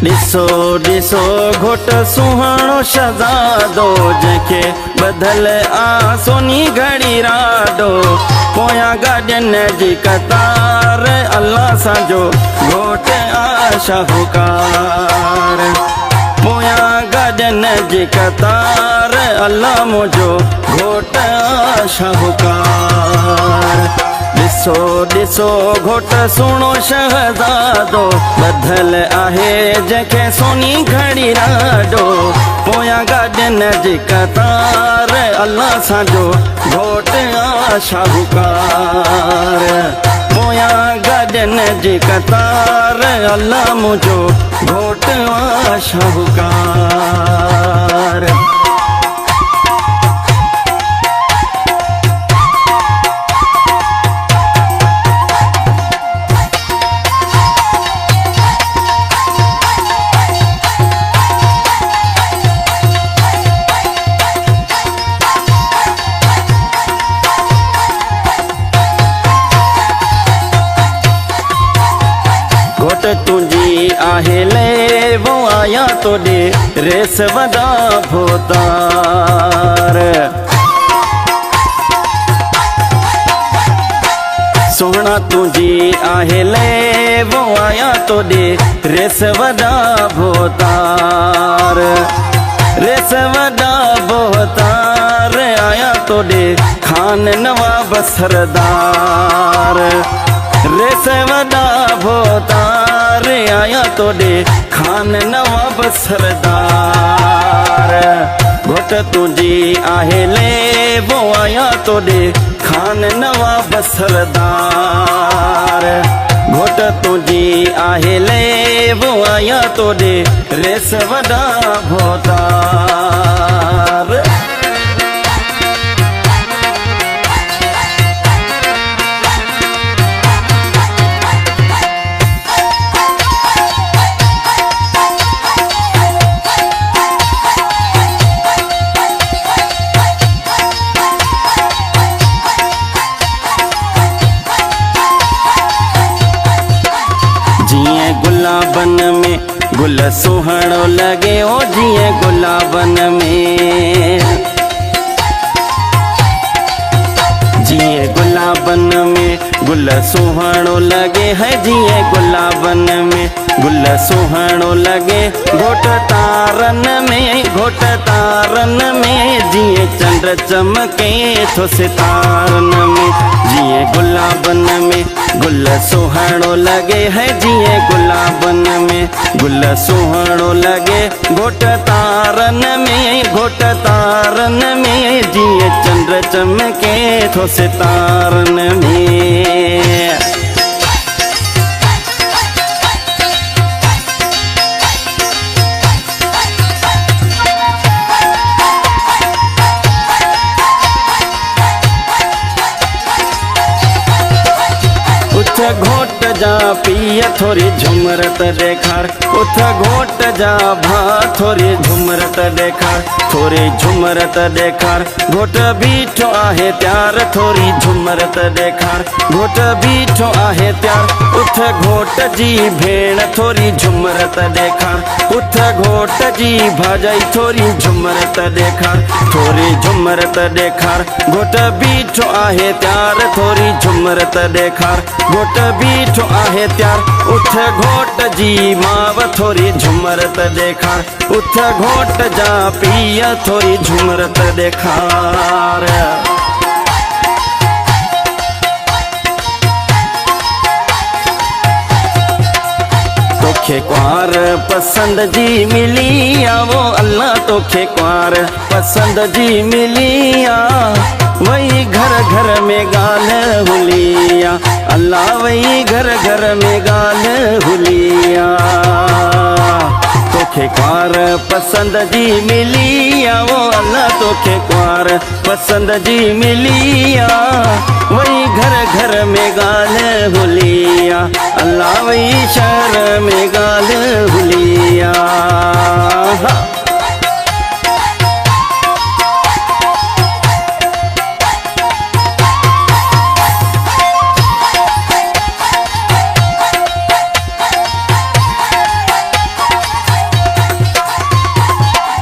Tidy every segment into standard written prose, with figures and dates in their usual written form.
ॾिसो ॾिसो घोट सुहाणो शहज़ादो जंहिंखे ॿधल आ सोनी घड़ी राडो पोयां गाॾियुनि जी कतार अल्लाह सां जो घोट आ शाहूकार पोयां गाॾियुनि जी कतार अल्लाह मुंहिंजो घोट आ शाहूकार ॾिसो ॾिसो घोट सुहिणो शहज़ादो ॿधल आहे जंहिंखे सोनी घड़ी राडो पोयां गाॾियुनि जी कतार अल्लाह सां जो घोट आ शाहूकार पोयां गाॾियुनि जी कतार अल्लाह मुंहिंजो घोट आ शाहूकार घोट तुंहिंजी आहे ले वो आया तो दे रेस वॾा भोतार सोहणा तुंहिंजी आहे ले वो आया तो दे रेस वॾा भोतार रेस वॾा भोतार आया तो दे खान नवाब सरदार रेस वॾा भोतार आया तो दे खान नवाब सरदार घोट तुंहिंजी आहे ले वो आया तो दे खान नवाब सरदार घोट तुंहिंजी आहे ले वो आया तो दे रेस वॾा भोतार गुलाबन में गुल सुहाणो लगे ओ जिए गुलाबन में जिए गुलाबन में गुल सुहाणो लगे है जिए गुलाबन में गुल सुहाणो लगे घोट तारन में जिए चंद्र चमके थो सितारन में जिए गुलाबन में गुल सुहाणो लगे है जिए गुलाबन में गुल सुहाणो लगे घोट तारन में जिए चंद्र चमके थो सितारन में उथ घोट जा पीअ थोरी झुमरत ॾेखार उथ घोट जा भा थोरी झुमरत ॾेखार थोरी झुमरत ॾेखार घोट बीठो आहे त्यार थोरी झुमरत ॾेखार घोट बीठो आहे त्यार उथ घोट जी भेण थोरी झुमरत ॾेखार उथ घोट जी भाॼाई थोरी झुमरत ॾेखार थोरी झुमरत ॾेखार घोट बीठो आहे त्यार थोरी झुमरत ॾेखार घोट बीठो आहे त्यार उथ घोट जी माव थोरी झुमरत ॾेखार उथ घोट जा पीअ थोरी झुमरत ॾेखार तोखे कुंवार पसंद जी मिली आ वो अल्लाह तोखे कुंवार पसंद जी मिली आ वही घर घर में गाल हुलिया अल्लाह वही घर घर में गाल हुलिया तोखे क्वार पसंद जी मिली आ, वो अल्लाह तोखे क्वार पसंद जी मिली आ। वही घर घर में गाल हुलिया, अल्लाह वही शहर में गाल हुलिया।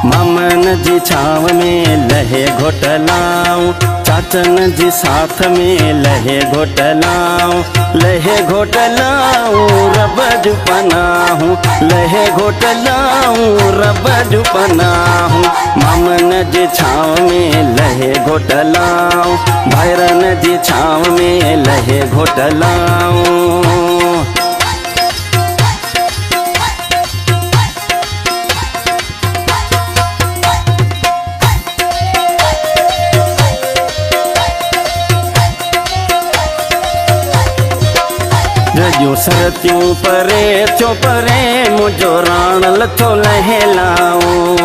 मामन जी छाव में लहे घोटलाऊं, चाचन जी साथ में लहे घोटलाऊं, लहे घोटलाऊं रब जो पनाहूं, लहे घोटलाऊं रब जो पनाहूं। मामन जी छाव में लहे घोटलाऊं, भैरन जी छाव में लहे घोटलाऊं। जूं सरतियूं परे थियो परे मुंहिंजो राण लथो लहलाऊं,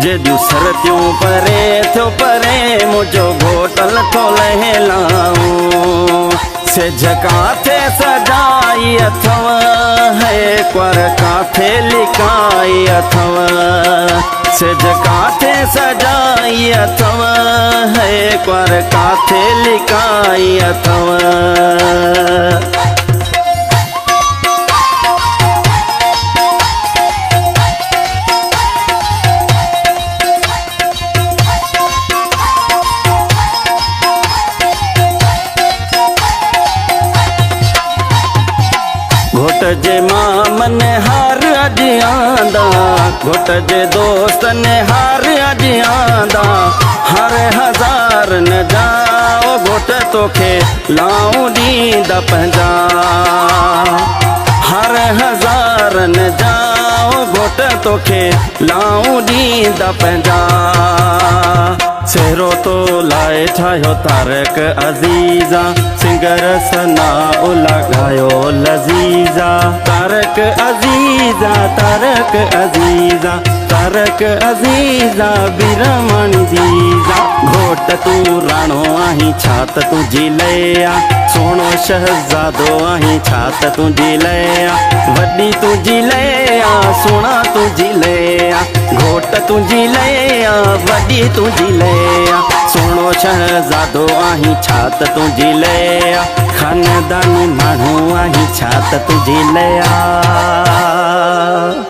जूं सरतियूं परे थियो परे मुंहिंजो घोट लथो लहलाऊं। सिज काथे सजाई अथव है क्वर काथे लिकाई अथव, सिज काथे सजाई अथव है क्वर काथे लिकाई अथव। घोट जे मामन हार अज आंदा, घोट जे दोस्त ने हार अज आंदा। हर हजार न जाओ घोट तोखे लाऊं ॾींदा पंहिंजा, हर हजार न जाओ घोट तोखे लाऊं ॾींदा पंहिंजा। सेरो तो लाए ठाहियो तारक अज़ीज़ा, सिंगर सना लॻायो लज़ीज़ा। तारक अज़ीज़ा तारक अज़ीज़ा तारक अज़ीज़ा बीरमणी जीज़ा। घोट तूं राणो आहीं छा त तुंहिंजी लया, सोणो शहज़ादो आहीं छा त तुंहिंजी लया। वॾी तुंहिंजी लया सुहिणा तुंहिंजी लया, घोट तुंहिंजी लया वॾी तुंहिंजी लया। सोणो शहज़ादो आहीं छा त तुंहिंजी लया, ख़ानदानी माण्हू आहीं छा त तुंहिंजी लया।